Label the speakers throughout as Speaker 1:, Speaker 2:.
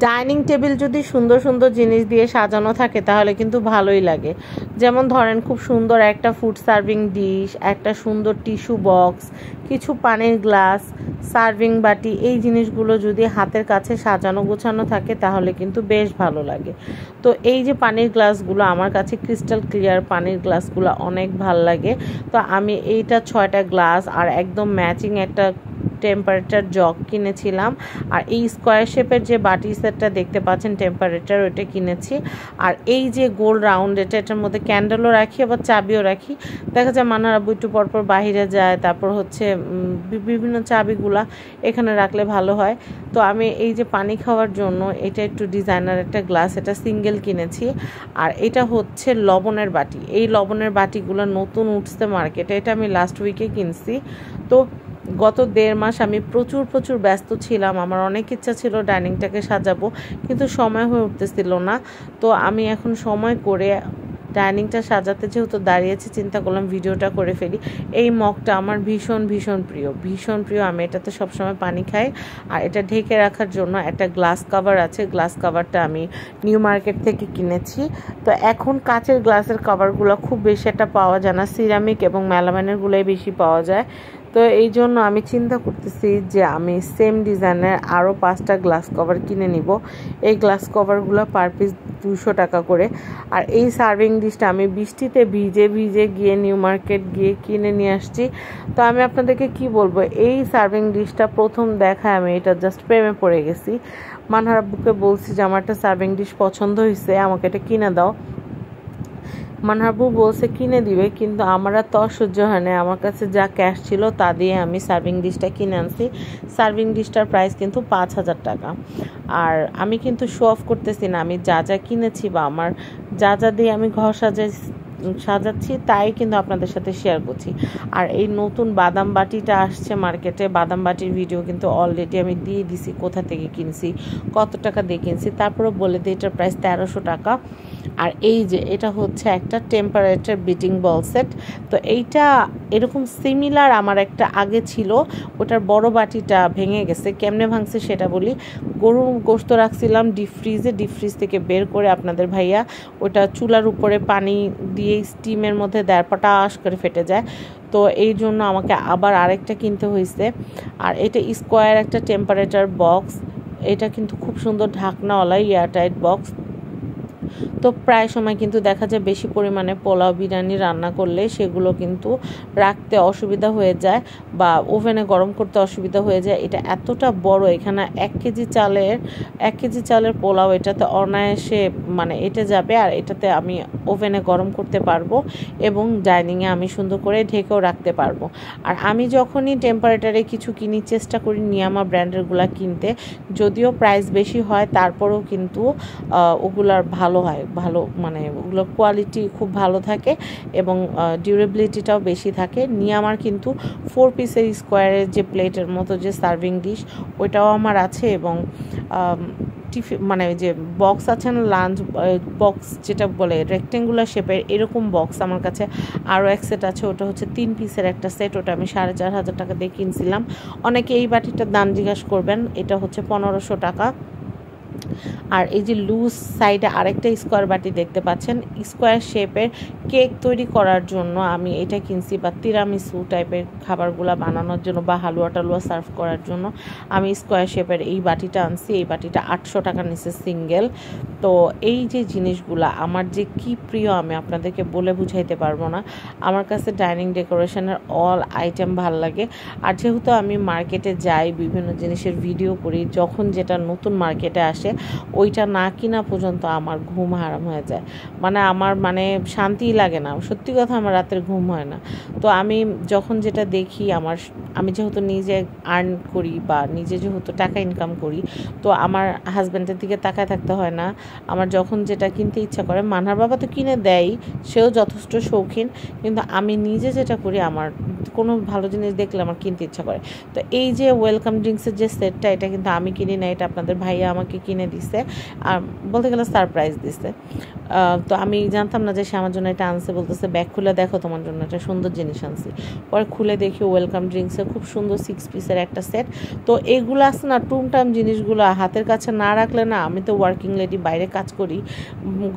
Speaker 1: Dining table যদি সুন্দর সুন্দর জিনিস দিয়ে সাজানো থাকে তাহলে কিন্তু ভালোই লাগে। যেমন ধরেন খুব সুন্দর একটা ফুড সার্ভিং ডিশ, একটা সুন্দর টিস্যু বক্স, কিছু পানির গ্লাস, সার্ভিং বাটি, এই জিনিসগুলো যদি হাতের কাছে সাজানো গোছানো থাকে তাহলে কিন্তু বেশ ভালো লাগে। তো এই যে পানির গ্লাসগুলো, আমার কাছে ক্রিস্টাল ক্লিয়ার পানির গ্লাসগুলো অনেক ভালো লাগে। তো আমি এইটা 6টা গ্লাস আর একদম ম্যাচিং একটা টেম্পারেচার জগ কিনেছিলাম। আর এই স্কোয়ার শেপের যে বাটি সেটটা দেখতে পাচ্ছেন টেম্পারেচার, ওইটা কিনেছি। আর এই যে গোল রাউন্ড, এটার মধ্যে ক্যান্ডেলও রাখি আবার চাবিও রাখি। দেখা যায় মানার আব্বু একটু পরপর বাহিরে যায়, তারপর হচ্ছে বিভিন্ন চাবিগুলা এখানে রাখলে ভালো হয়। তো আমি এই যে পানি খাওয়ার জন্য এটা একটু ডিজাইনার একটা গ্লাস, এটা সিঙ্গেল কিনেছি। আর এটা হচ্ছে লবণের বাটি। এই লবণের বাটিগুলো নতুন উঠছে মার্কেটে, এটা আমি লাস্ট উইকে কিনছি। তো গত 1.5 মাস আমি প্রচুর ব্যস্ত ছিলাম। আমার অনেক ইচ্ছা ছিল ডাইনিংটাকে সাজাবো, কিন্তু সময় হয়ে উঠতেছিল না। তো আমি এখন সময় করে ডাইনিংটা সাজাতে যেহেতু দাঁড়িয়েছি, চিন্তা করলাম ভিডিওটা করে ফেলি। এই মগটা আমার ভীষণ প্রিয়। আমি এটাতে সবসময় পানি খাই। আর এটা ঢেকে রাখার জন্য একটা গ্লাস কাভার আছে, গ্লাস কাভারটা আমি নিউ মার্কেট থেকে কিনেছি। তো এখন কাচের গ্লাসের কাভারগুলো খুব বেশি একটা পাওয়া যায় না, সিরামিক এবং মেলামাইনেরগুলোই বেশি পাওয়া যায়। তো এই জন্য আমি চিন্তা করতেছি যে আমি সেম ডিজাইনের আরও 5টা গ্লাস কভার কিনে নিব। এই গ্লাস কভারগুলো পার পিস 200 টাকা করে। আর এই সার্ভিং ডিশটা আমি বৃষ্টিতে ভিজে গিয়ে নিউ মার্কেট গিয়ে কিনে নিয়ে আসছি। তো আমি আপনাদেরকে কি বলবো, এই সার্ভিং ডিশটা প্রথম দেখায় আমি এটা জাস্ট প্রেমে পড়ে গেছি। মানহার আব্বুকে বলছি যে আমার একটা সার্ভিং ডিশ পছন্দ হয়েছে, আমাকে এটা কিনে দাও। মানহাবু বলছে কিনে দিবে, কিন্তু আমার আর তো সহ্য হয় না। আমার কাছে যা ক্যাশ ছিল তা দিয়ে আমি সার্ভিং ডিশটা কিনে আনছি। সার্ভিং ডিশটার প্রাইস কিন্তু 5,000 টাকা। আর আমি কিন্তু শো অফ করতেছি না, আমি যা কিনেছি বা আমার যা দিয়ে আমি ঘর সাজাচ্ছি তাই কিন্তু আপনাদের সাথে শেয়ার করছি। আর এই নতুন বাদাম বাটিটা আসছে মার্কেটে, বাদাম বাটির ভিডিও কিন্তু অলরেডি আমি দিয়ে দিছি, কোথা থেকে কিনছি, কত টাকা দিয়ে কিনছি, তারপরে বলে দিই এটার প্রাইস 1300 টাকা। আর এই যে এটা হচ্ছে একটা টেম্পারেচার বিটিং বল সেট। তো এইটা এরকম সিমিলার আমার একটা আগে ছিল, ওটার বড় বাটিটা ভেঙে গেছে। কেমনে ভাঙছে সেটা বলি। গরু গোশত রাখছিলাম ডিপ ফ্রিজ থেকে বের করে আপনাদের ভাইয়া ওটা চুলার উপরে পানি দিয়ে স্টিমের মধ্যে দেড় পটাশ করে ফেটে যায়। তো এই জন্য আমাকে আবার আরেকটা কিনতে হয়েছে। আর এটা স্কোয়ার একটা টেম্পারেচার বক্স, এটা কিন্তু খুব সুন্দর ঢাকনাওয়ালা এয়ারটাইট বক্স। তো প্রায় সময় কিন্তু দেখা যায় বেশি পরিমাণে পোলাও বিরিয়ানি রান্না করলে সেগুলো কিন্তু রাখতে অসুবিধা হয়ে যায় বা ওভেনে গরম করতে অসুবিধা হয়ে যায়। এটা এতটা বড়, এখানে 1 কেজি চালের পোলাও এটাতে অনায়াসে মানে এটে যাবে। আর এটাতে আমি ওভেনে গরম করতে পারবো এবং ডাইনিংয়ে আমি সুন্দর করে ঢেকেও রাখতে পারবো। আর আমি যখনই টেম্পারেচারে কিছু কিনি চেষ্টা করি নিয়ামা ব্র্যান্ডেরগুলো কিনতে, যদিও প্রাইস বেশি হয় তারপরেও কিন্তু ওগুলার ভালো হয়, ভালো মানে ওগুলোর কোয়ালিটি খুব ভালো থাকে এবং ডিউরেবিলিটিটাও বেশি থাকে। নিয়ামার কিন্তু 4 পিসের স্কোয়ারের যে প্লেটের মতো যে সার্ভিং ডিশ ওইটাও আমার আছে এবং মানে যে বক্স আছে না, লাঞ্চ বক্স যেটা বলে রেক্টেঙ্গুলার শেপের, এরকম বক্স আমার কাছে আরও এক সেট আছে। ওটা হচ্ছে 3 পিসের একটা সেট, ওটা আমি 4,500 টাকা দিয়ে কিনছিলাম। অনেকে এই বাটিটার দাম জিজ্ঞাসা করবেন, এটা হচ্ছে 1500 টাকা। আর এই যে লুজ সাইডে আরেকটা স্কোয়ার বাটি দেখতে পাচ্ছেন, স্কোয়ার শেপের কেক তৈরি করার জন্য আমি এটা কিনছি, বা তিরামিসু টাইপের খাবারগুলো বানানোর জন্য বা হালুয়া টালুয়া সার্ভ করার জন্য আমি স্কোয়ার শেপের এই বাটিটা আনছি। এই বাটিটা 800 টাকা নিচ্ছে সিঙ্গেল। তো এই যে জিনিসগুলো আমার যে কি প্রিয় আমি আপনাদেরকে বলে বুঝাইতে পারবো না। আমার কাছে ডাইনিং ডেকোরেশনের অল আইটেম ভাল লাগে। আর যেহেতু আমি মার্কেটে যাই, বিভিন্ন জিনিসের ভিডিও করি, যখন যেটা নতুন মার্কেটে আসে ওইটা না কিনা পর্যন্ত আমার ঘুম হারাম হয়ে যায়। মানে আমার মানে শান্তিই লাগে না, সত্যি কথা আমার রাতের ঘুম হয় না। তো আমি যখন যেটা দেখি আমি যেহেতু নিজে আর্ন করি বা নিজে যেহেতু টাকা ইনকাম করি, তো আমার হাজব্যান্ডের দিকে তাকায় থাকতে হয় না। আমার যখন যেটা কিনতে ইচ্ছা করে, মানহার বাবা তো কিনে দেয়, সেও যথেষ্ট শৌখিন, কিন্তু আমি নিজে যেটা করি আমার কোনো ভালো জিনিস দেখলে আমার কিনতে ইচ্ছা করে। তো এই যে ওয়েলকাম ড্রিঙ্কসের যে সেটটা, এটা কিন্তু আমি কিনি না, এটা আপনাদের ভাইয়া আমাকে কিনে দিছে, আর বলতে গেলে সারপ্রাইজ দিছে। তো আমি জানতাম না যে সে আমার জন্য এটা আনছে, বলতেছে ব্যাগ খুলে দেখো তোমার জন্য একটা সুন্দর জিনিস আনছি। পরে খুলে দেখি ওয়েলকাম ড্রিঙ্কসের খুব সুন্দর 6 পিসের একটা সেট। তো এগুলো আছে না, টুমটাম জিনিসগুলো হাতের কাছে না রাখলে না, আমি তো ওয়ার্কিং লেডি, বাইরে কাজ করি,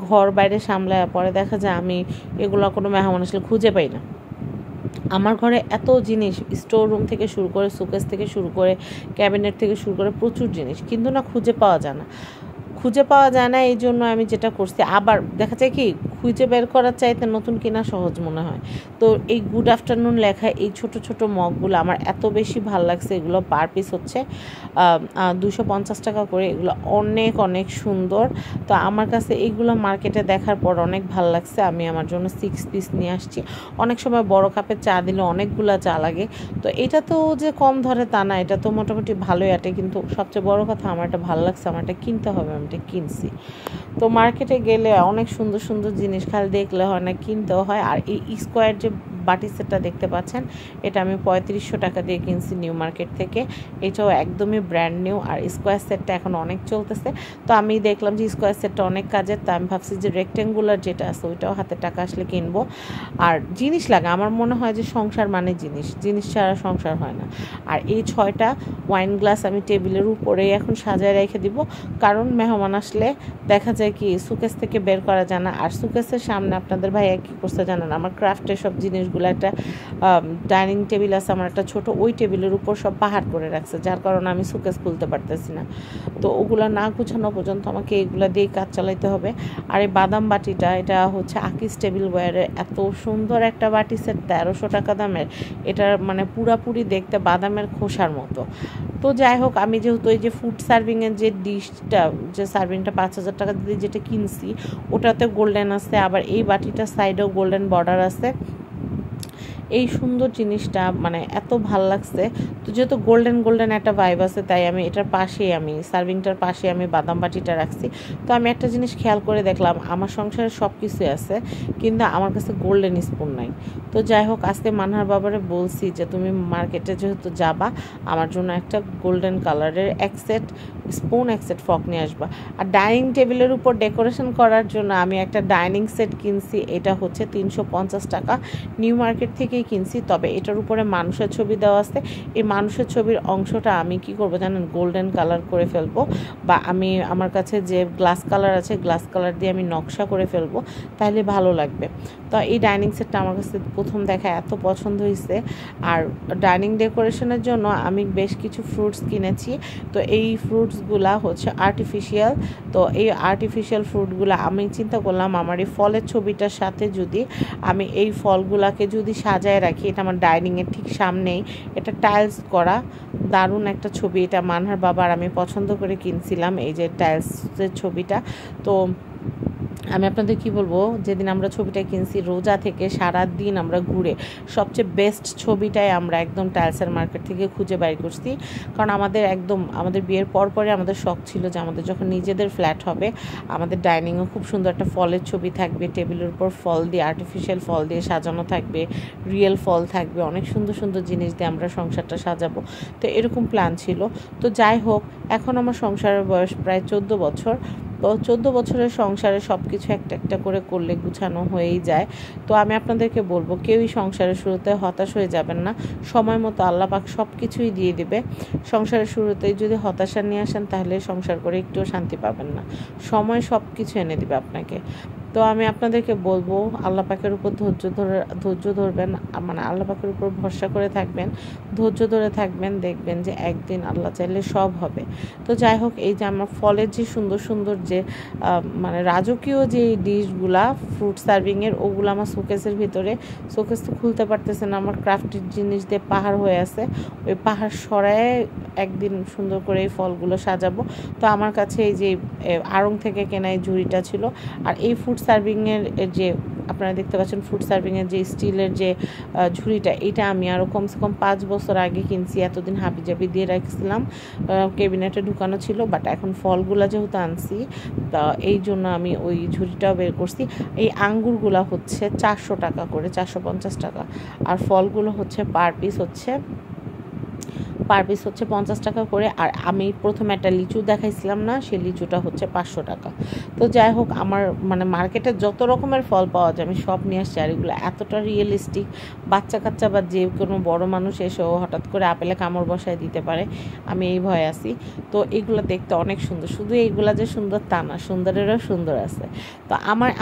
Speaker 1: ঘর বাইরে সামলায়, পরে দেখা যায় আমি এগুলো কোনো মেহমান আসলে খুঁজে পাই না। আমার ঘরে এত জিনিস, স্টোর রুম থেকে শুরু করে, শোকেস থেকে শুরু করে, ক্যাবিনেট থেকে শুরু করে প্রচুর জিনিস, কিন্তু না খুঁজে পাওয়া যায় না। এই জন্য আমি যেটা করছি, আবার দেখা যায় কি খুঁজে বের করার চাইতে নতুন কেনা সহজ মনে হয়। তো এই গুড আফটারনুন লেখা এই ছোট ছোট মগগুলো আমার এত বেশি ভালো লাগছে। এগুলো পার পিস হচ্ছে 250 টাকা করে। এগুলো অনেক অনেক সুন্দর। তো আমার কাছে এইগুলো মার্কেটে দেখার পর অনেক ভালো লাগছে। আমি আমার জন্য 6 পিস নিয়ে আসছি। অনেক সময় বড় কাপের চা দিলে অনেকগুলো চা লাগে। তো এটা তো যে কম ধরে তা না, এটা তো মোটামুটি ভালোই আটে, কিন্তু সবচেয়ে বড় কথা আমার এটা ভালো লাগছে, আমার এটা কিনতে হবে, আমি এটা কিনছি। তো মার্কেটে গেলে অনেক সুন্দর সুন্দর জিনিস খালি দেখলে হয় না, কিনতেও হয়। আর এই স্কোয়ার যে বাটি সেটটা দেখতে পাচ্ছেন, এটা আমি 3500 টাকা দিয়ে কিনছি নিউ মার্কেট থেকে। এটাও একদমই ব্র্যান্ড নিউ। আর স্কোয়ার সেটটা এখন অনেক চলতেছে। তো আমি দেখলাম যে স্কোয়ার সেটটা অনেক কাজের, তো আমি ভাবছি যে রেক্টেঙ্গুলার যেটা আছে ওইটাও হাতে টাকা আসলে কিনবো। আর জিনিস লাগে, আমার মনে হয় যে সংসার মানে জিনিস ছাড়া সংসার হয় না। আর এই 6টা ওয়াইন গ্লাস আমি টেবিলের উপরেই এখন সাজায় রেখে দিব, কারণ মেহমান আসলে দেখা যায় কি সুকেস থেকে বের করা যায় না। আর সুকেসের সামনে আপনাদের ভাইয়া কী করতে জানেন, আমার ক্রাফটের সব জিনিসগুলো একটা ডাইনিং টেবিল আছে আমার একটা ছোট, ওই টেবিলের উপর সব পাহাড় করে রাখছে, যার কারণে আমি সুকেস খুলতে পারতেছি না। তো ওগুলো না গুছানো পর্যন্ত আমাকে এগুলো দিয়েই কাজ চালাইতে হবে। আর এই বাদাম বাটিটা, এটা হচ্ছে আকিস টেবিল ওয়্যারের এত সুন্দর একটা বাটি সেট, 1300 টাকা দামের। এটার মানে পুরাপুরি দেখতে বাদামের খোসার মতো। তো যাই হোক, আমি যেহেতু এই যে ফুড সার্ভিংয়ের যে ডিশটা, যে সার্ভিংটা 5000 টাকা দিয়ে যেটা কিনছি, ওটাতে গোল্ডেন আছে, আবার এই বাটিটার সাইডেও গোল্ডেন বর্ডার আছে। এই সুন্দর জিনিসটা মানে এত ভাল লাগছে। তো যেহেতু গোল্ডেন একটা ভাইব আছে, তাই আমি এটার পাশেই, আমি সার্ভিংটার পাশে আমি বাদাম বাটিটা রাখছি। তো আমি একটা জিনিস খেয়াল করে দেখলাম, আমার সংসারে সব কিছুই আছে, কিন্তু আমার কাছে গোল্ডেন স্পুন নাই। তো যাই হোক, আজকে মানহার বাবারে বলছি যে তুমি মার্কেটে যেহেতু যাবা, আমার জন্য একটা গোল্ডেন কালারের এক সেট স্পুন, এক সেট ফক নিয়ে আসবা। আর ডাইনিং টেবিলের উপর ডেকোরেশন করার জন্য আমি একটা ডাইনিং সেট কিনছি। এটা হচ্ছে 350 টাকা, নিউ মার্কেট থেকেই কিনছি। তবে এটার উপরে মানুষের ছবি দেওয়া আছে। এই মানুষের ছবির অংশটা আমি কি করব জানেন, গোল্ডেন কালার করে ফেলবো, বা আমি আমার কাছে যে গ্লাস কালার আছে, গ্লাস কালার দিয়ে আমি নকশা করে ফেলবো, তাহলে ভালো লাগবে। তো এই ডাইনিং সেটটা আমার কাছে প্রথম দেখা এত পছন্দ হয়েছে। আর ডাইনিং ডেকোরেশনের জন্য আমি বেশ কিছু ফ্রুটস কিনেছি। তো এই ফ্রুটসগুলা হচ্ছে আর্টিফিশিয়াল। তো এই আর্টিফিশিয়াল ফ্রুটগুলো আমি চিন্তা করলাম, আমার এই ফলের ছবিটার সাথে যদি আমি এই ফলগুলাকে যদি সাজায় রাখি, এটা আমার ডাইনিংয়ের ঠিক সামনেই, এটা টাইলস করা, দারুণ একটা ছবি। এটা মানহার বাবার আমি পছন্দ করে কিনছিলাম, এই যে টাইলসের ছবিটা। তো আমি আপনাদের কি বলবো, যেদিন আমরা ছবিটা কিনছি, রোজা থেকে সারা দিন আমরা ঘুরে সবচেয়ে বেস্ট ছবিটাই আমরা একদম টাইলসের মার্কেট থেকে খুঁজে বাইর করছি। কারণ আমাদের বিয়ের পরে আমাদের শখ ছিল যে আমাদের যখন নিজেদের ফ্ল্যাট হবে, আমাদের ডাইনিংও খুব সুন্দর একটা ফলের ছবি থাকবে, টেবিলের উপর ফল দিয়ে, আর্টিফিশিয়াল ফল দিয়ে সাজানো থাকবে, রিয়েল ফল থাকবে, অনেক সুন্দর সুন্দর জিনিস দিয়ে আমরা সংসারটা সাজাবো। তো এরকম প্ল্যান ছিল। তো যাই হোক, এখন আমার সংসারের বয়স প্রায় 14 বছর। তো 14 বছরের সংসারে সব কিছু একটা একটা করে করলে গুছানো হয়েই যায়। তো আমি আপনাদেরকে বলবো, কেউই সংসারের শুরুতে হতাশ হয়ে যাবেন না। সময় মতো আল্লাহ পাক সব কিছুই দিয়ে দিবে। সংসারের শুরুতেই যদি হতাশা নিয়ে আসেন, তাহলে সংসার করে একটুও শান্তি পাবেন না। সময় সব কিছু এনে দিবে আপনাকে। তো আমি আপনাদেরকে বলবো, আল্লাহ পাকের উপর ধৈর্য ধরবেন, মানে আল্লাহ পাকের উপর ভরসা করে থাকবেন, ধৈর্য ধরে থাকবেন, দেখবেন যে একদিন আল্লাহ চাইলে সব হবে। তো যাই হোক, এই যে আমার ফলের যে সুন্দর সুন্দর যে মানে রাজকীয় যে ডিশগুলা ফ্রুট সার্ভিংয়ের, ওগুলো আমার শোকেসের ভিতরে, শোকেস তো খুলতে পারতেছে না, আমার ক্রাফটের জিনিস দিয়ে পাহাড় হয়ে আছে, ওই পাহাড় সরায় একদিন সুন্দর করে এই ফলগুলো সাজাবো। তো আমার কাছে এই যে আড়ং থেকে কেনা এই ঝুড়িটা ছিল। আর এই ফুড সার্ভিংয়ের যে আপনারা দেখতে পাচ্ছেন ফুড সার্ভিংয়ের যে স্টিলের যে ঝুড়িটা, এটা আমি আরও কমসে কম 5 বছর আগে কিনছি। এতদিন হাবিজাবি দিয়ে রাখছিলাম, ক্যাবিনেটে ঢুকানো ছিল, বাট এখন ফলগুলা যেহেতু আনছি তা এই জন্য আমি ওই ঝুড়িটাও বের করছি। এই আঙ্গুরগুলা হচ্ছে 400 টাকা করে, 450 টাকা, আর ফলগুলো হচ্ছে পার পিস হচ্ছে 50 টাকা করে। আর আমি প্রথমে একটা লিচু দেখাইছিলাম না, সেই লিচুটা হচ্ছে 500 টাকা। তো যাই হোক, আমার মানে মার্কেটে যত রকমের ফল পাওয়া যায় আমি সব নিয়ে আসছি। আর এগুলো এতটা রিয়েলিস্টিক, বাচ্চা কাচ্চা বা যে কোনো বড় মানুষ এসেও হঠাৎ করে আপেলে কামড় বসায় দিতে পারে, আমি এই ভয়ে আছি। তো এইগুলো দেখতে অনেক সুন্দর, শুধু এইগুলা যে সুন্দর তা না, সুন্দরেরও সুন্দর আছে। তো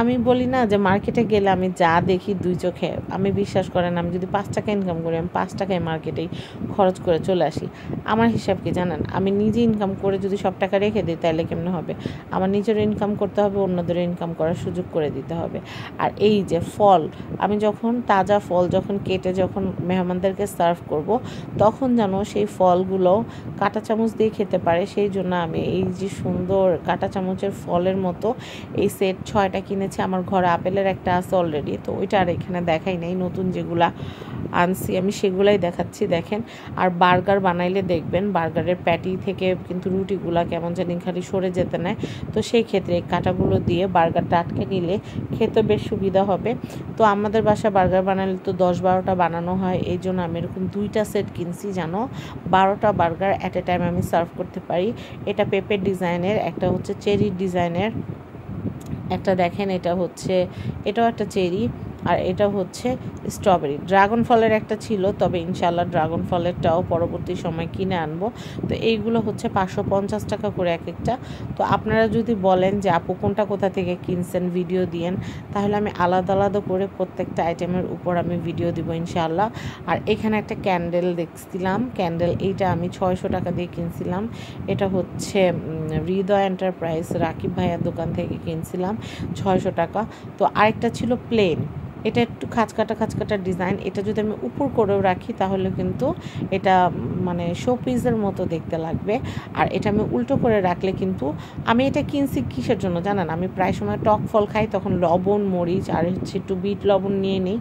Speaker 1: আমি বলি না যে মার্কেটে গেলে আমি যা দেখি 2 চোখে, আমি বিশ্বাস করেন আমি যদি 5 টাকা ইনকাম করি, আমি 5 টাকায় মার্কেটেই খরচ করে চলে আসি। আমার হিসাব কি জানেন, আমি নিজে ইনকাম করে যদি সব টাকা রেখে দিই তাহলে কেমনে হবে? আমার নিজের ইনকাম করতে হবে, অন্যদের ইনকাম করার সুযোগ করে দিতে হবে। আর এই যে ফল, আমি যখন তাজা ফল যখন কেটে যখন মেহমানদেরকে সার্ভ করব, তখন যেন সেই ফলগুলো কাঁটা চামচ দিয়ে খেতে পারে, সেই জন্য আমি এই যে সুন্দর কাঁটা চামচের ফলের মতো এই সেট 6টা কিনেছি। আমার ঘরে আপেলের একটা আছে অলরেডি, তো ওইটা আর এখানে দেখাই নাই, নতুন যেগুলা আনছি আমি সেগুলাই দেখাচ্ছি, দেখেন। আর বার্গার বানাইলে দেখবেন বার্গারের প্যাটি থেকে কিন্তু রুটিগুলা কেমন জানি খালি সরে যেতে নেয়, তো সেই ক্ষেত্রে এই কাঁটাগুলো দিয়ে বার্গারটা আটকে নিলে খেতে বেশ সুবিধা হবে। তো আমাদের বাসায় বার্গার বানালে তো 10-12টা বানানো হয়, এই জন্য আমি এরকম 2টা সেট কিনছি, জানো 12টা বার্গার অ্যাট এ টাইম আমি সার্ভ করতে পারি। এটা পেপের ডিজাইনের, একটা হচ্ছে চেরি ডিজাইনের, একটা দেখেন এটা হচ্ছে, এটাও একটা চেরি, আর এটা হচ্ছে স্ট্রবেরি। ড্রাগন ফলের একটা ছিল, তবে ইনশাল্লাহ ড্রাগন ফলেরটাও পরবর্তী সময় কিনে আনবো। তো এইগুলো হচ্ছে 550 টাকা করে এক একটা। তো আপনারা যদি বলেন যে আপু কোনটা কোথা থেকে কিনছেন ভিডিও দিয়েন, তাহলে আমি আলাদা আলাদা করে প্রত্যেকটা আইটেমের উপর আমি ভিডিও দিব ইনশাল্লাহ। আর এখানে একটা ক্যান্ডেল দেখছিলাম, ক্যান্ডেল এইটা আমি 600 টাকা দিয়ে কিনছিলাম। এটা হচ্ছে হৃদয় এন্টারপ্রাইজ রাকিব ভাইয়ার দোকান থেকে কিনছিলাম 600 টাকা। তো আরেকটা ছিল প্লেন, এটা একটু খাঁচকাটা ডিজাইন, এটা যদি আমি উপর করেও রাখি তাহলে কিন্তু এটা মানে শো পিসের মতো দেখতে লাগবে। আর এটা আমি উল্টো করে রাখলে কিন্তু, আমি এটা কিনছি কিসের জন্য জানেন, আমি প্রায় সময় টক ফল খাই, তখন লবণ মরিচ আর হচ্ছে একটু বিট লবণ নিয়ে নিই,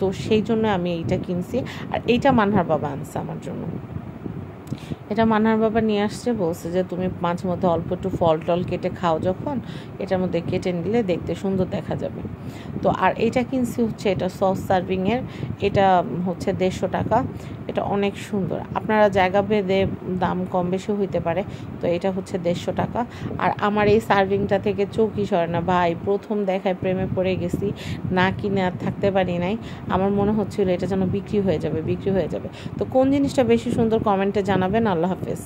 Speaker 1: তো সেই জন্য আমি এইটা কিনছি। আর এইটা মানহার বাবা আনছে আমার জন্য, এটা মানহার বাবা নিয়ে আসছে, বলছে যে তুমি মাঝে মধ্যে অল্প একটু ফল টল কেটে খাও, যখন এটার মধ্যে কেটে নিলে দেখতে সুন্দর দেখা যাবে। তো আর এটা কিনছি হচ্ছে এটা সস সার্ভিংয়ের, এটা হচ্ছে 150 টাকা। এটা অনেক সুন্দর, আপনারা জায়গা ভেদে দাম কম বেশি হইতে পারে। তো এটা হচ্ছে 150 টাকা। আর আমার এই সার্ভিংটা থেকে চৌকি সরে না ভাই, প্রথম দেখায় প্রেমে পড়ে গেছি, না কিনে আর থাকতে পারি নাই। আমার মনে হচ্ছিল এটা যেন বিক্রি হয়ে যাবে। তো কোন জিনিসটা বেশি সুন্দর কমেন্টে জানাবেন। আল্লাহ হাফেজ।